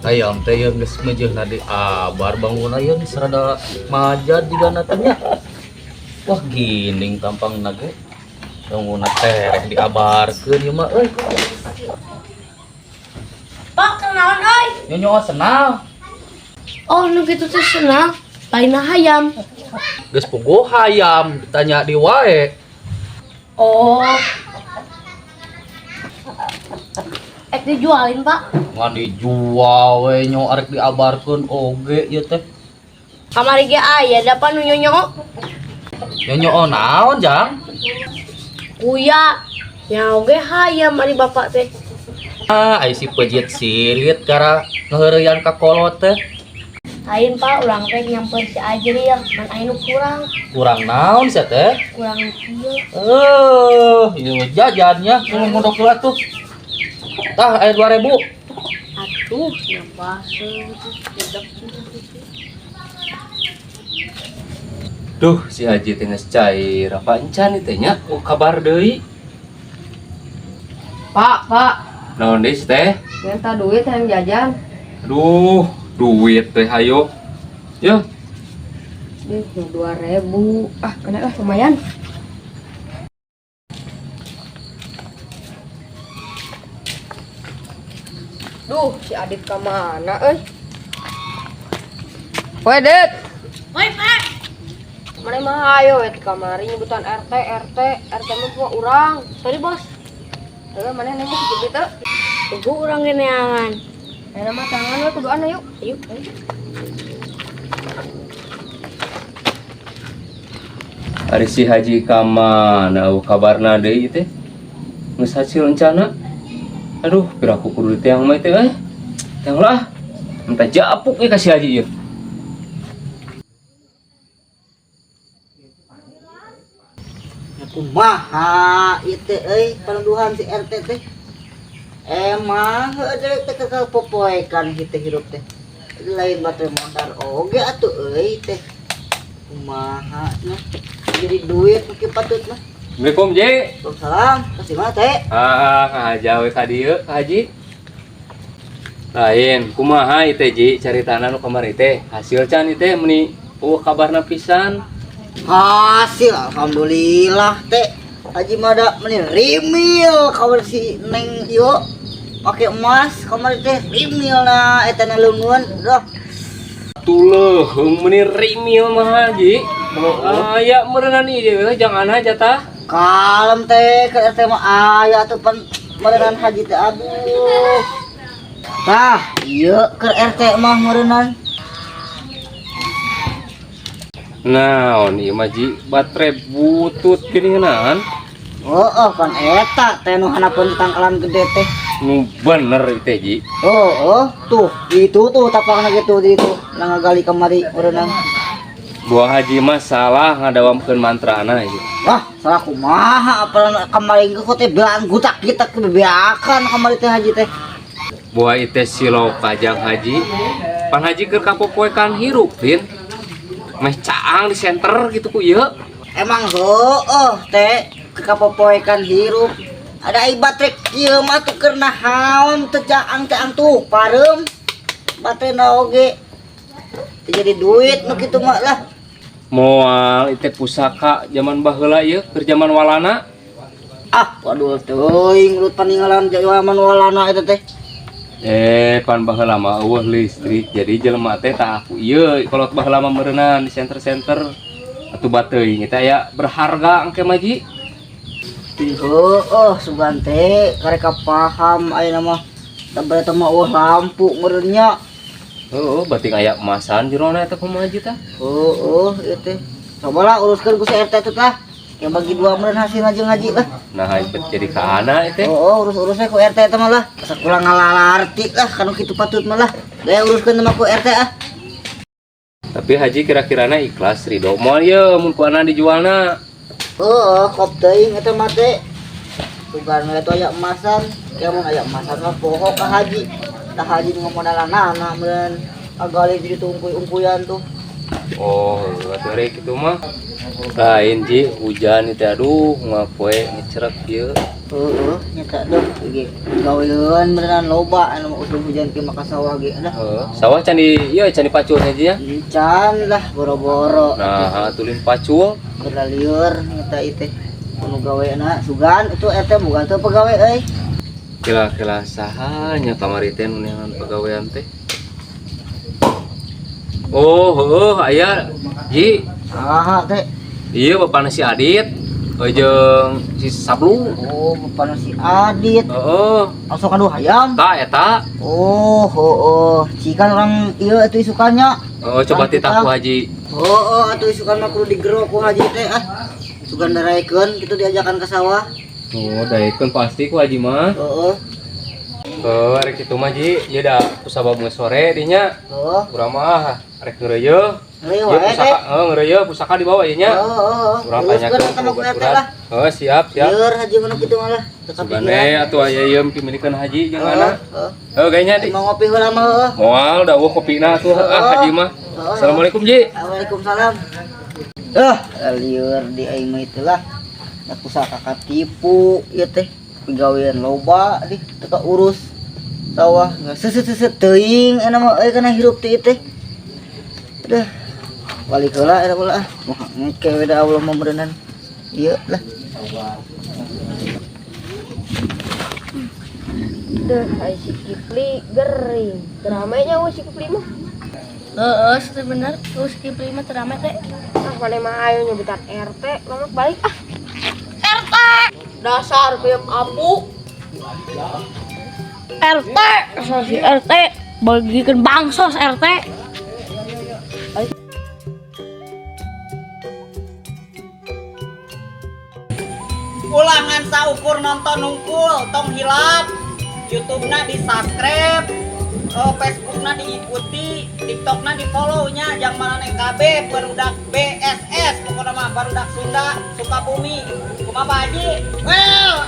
Ayam teh yang geus meujeun di abar bangun ayeuna serada majad juga natanya. Wah gining tampang nage. Bangun teh rek diabarkeun ieu mah euy. Pak, kenaon euy? Nyonya senal. Oh, nu kitu teh senal. Lainna hayam. Geus puguh hayam ditanya di wae. Oh. Dijualin, Pak. Ngan dijual we nyo arek diabarkeun oge ieu teh. Kamari ge aya dapan nu nyonyo. Nyonya naon jang? Kuya. Ya oge hayam ari bapak teh. Ai si pejit sirit kara ngeureuyaan ka kolot teh. Lain Pak, urang teh nyampeun si Ajri ya, man aya nu kurang. Kurang naon sia teh? Kurang kieu. Ieu jajannya ngomong heula tuh. Tah aya 2000. Atuh, nambah sedep. Duh, si Haji teh geus cair. Apa encan ieu teh nya? Oh, kabar deui. Pak, Naon deui teh? minta duit yang jajan. Aduh, duit teh hayo. Yo, Nih, 2000. Ah, kena lah lumayan. Duh, si Adit ke mana, Woi, Dit. Woi, Pak. Mana mah ayo ke kamari nyebutan RT mah cuma urang. Sorry, Bos. Terus mana nemu gitu teh? Tunggu urang geneangan. Ayo mah tangan we kuduan yuk. Ayo. ari si Haji ka mana kabarna deui teh? Geus hasil rencana. Aduh, piraku kudu teh yang mah teh euy. Teh lah. Minta japuk we ka si Haji ieu. Kumaha itu penuduhan si RT teh emang heuh teh kepopoekan kita hirup teh lain baterai modal oge atuh teh kumaha nah jadi duit mungkin patut mah. Assalamualaikum Je. Waalaikumsalam, kasih mah teh Aja we ka dieu ka Haji. Lain kumaha ieu teh Ji caritana nu kamari teh? Hasil can ieu teh meuni kabarna pisan. hasil alhamdulillah teh Haji Mada meni rimil kabar si Neng yo pakai emas kamari teh rimilna eta na leungeun dah Tuleuheung meuni rimil mah Haji. Aya meureunana ieu jangan aja tah. kalem teh ke RT mah aya atuh pan meureunana Haji teh aduh tah ieu ke RT mah meureunana. Naon ieu mah Ji baterai butut geuningan. Oh pan eta teh nu hanapeun tangkalan gede teh. Nu bener ieu teh Ji. Tuh itu tuh tapakna gitu di itu nangagali kamari meureunana. Buah Haji mah salah ngadawamkeun mantrana ieu. Wah salah kumaha apalan kamari engke teh belaan gutak kita kebebeakan kamari teh Haji teh. Buah ieu teh silo kajang Haji. Pan Haji keur kapopoekan hirup, Din. Meh caang di center gitu ku ieu. Emang teh kapopoekan hirup ada baterai kieu mah tuh keur nahaon teu caang tuh pareum baterai na oge jadi duit nu kitu mah lah. Moal ieu teh pusaka zaman baheula ieu keur zaman walana. Waduh teuing urut paninggalan zaman walana eta teh. Pan baheula mah eueuh listrik jadi jelema teh tah aku ieu kolot baheula mah meureunana di center-center atuh bateuing eta aya berharga engke mah Ji. Sugan teh karek paham ayeuna mah tabret mah lampu meureunnya. Bating aya emasan jerona eta kumaha Ji tah? Ieu teh. Cobalah uruskeun ku si RT teh tah. Yang bagi dua meureun hasilna jeung Haji lah. Nah, bet jadi ka ana teh. Urus-urusnya ku RT teh mah lah. Asa kurang ngalalarti lah kanu kitu patut mah lah. Gaya uruskeun mah ku RT ah. Tapi Haji kira-kirana ikhlas ridho moal ye mun kuana dijualna. Kop teuing eta mah teh. Sugan we aya emasan, ya mun aya emasan mah poho ka Haji. Tah Haji nu modalanana meureun agali jadi ungkuy-ungkuyan tuh. Oh, atuh rek kitu mah. Lain Ji, hujan teh aduh ngapoe ngecrek ieu. Nyata deh, ge gawean beneran loba anu udah hujan ke maka sawah ge dah. Sawah can di ieu can dipacul Ji ya. Can lah boro-boro. Nah, tulin pacul. Berliur nyata ieu teh. Anu gaweana sugan itu eta bukan teu pagawe euy. Kila-kila saha nya kamari teh nu neangan pagawean teh. Oh, heuh aya Ji. Saha teh? Ieu bapana si Adit. Jeung si Sablu. Oh, bapana si Adit. Heeh. Langsung adu hayam. Tah eta. Oh. Cikan orang ieu atuh isukannya. Oh, coba titah ku Haji. Atuh isukan mah kudu digero ku Haji teh ah. Sugan daraekeun kitu diajakan ke sawah. Oh, daekeun pasti ku Haji mah. Rek kitu mah Ji, ieu da kusabab geus sore dinya. Urang mah rek ngeureuyeuh. Ieu pusaka, ngeureuyeuh pusaka dibawa ieu nya. Urang tanyakeun ke baturan. Siap. Lieur Haji mah kitu mah lah. Sugane atuh aya ieu pimilikeun Haji jeung mana. Gayanya di. Mau ngopi heula mah. Moal dawuh kopina atuh Haji mah. Assalamualaikum Ji. Waalaikumsalam. Lieur di aing mah itulah. Da pusaka katipu ieu teh. Pegawean loba di teka urus sawah seset teuing enak mah kana hirup ti teh. Udah balik heula eta heula moh ngeke da Allah membeureunana ieu lah. Deh, si Kipli gering. Teramainya si Kipli mah. Sebenarnya terus Kipli mah teramai teh. Mana mah ayo nyebutan RT, langsung balik ah. RT. Dasar pem apu. RT, si RT bagikan bansos RT. Ulangan saukur nonton nungkul tong hilap. YouTube-na di subscribe, Facebook-na diikuti, TikTok-na di follow-nya, jangan malah KB barudak BSS, pokoknya mah barudak Sunda, Sukabumi, kumaha Haji. Well,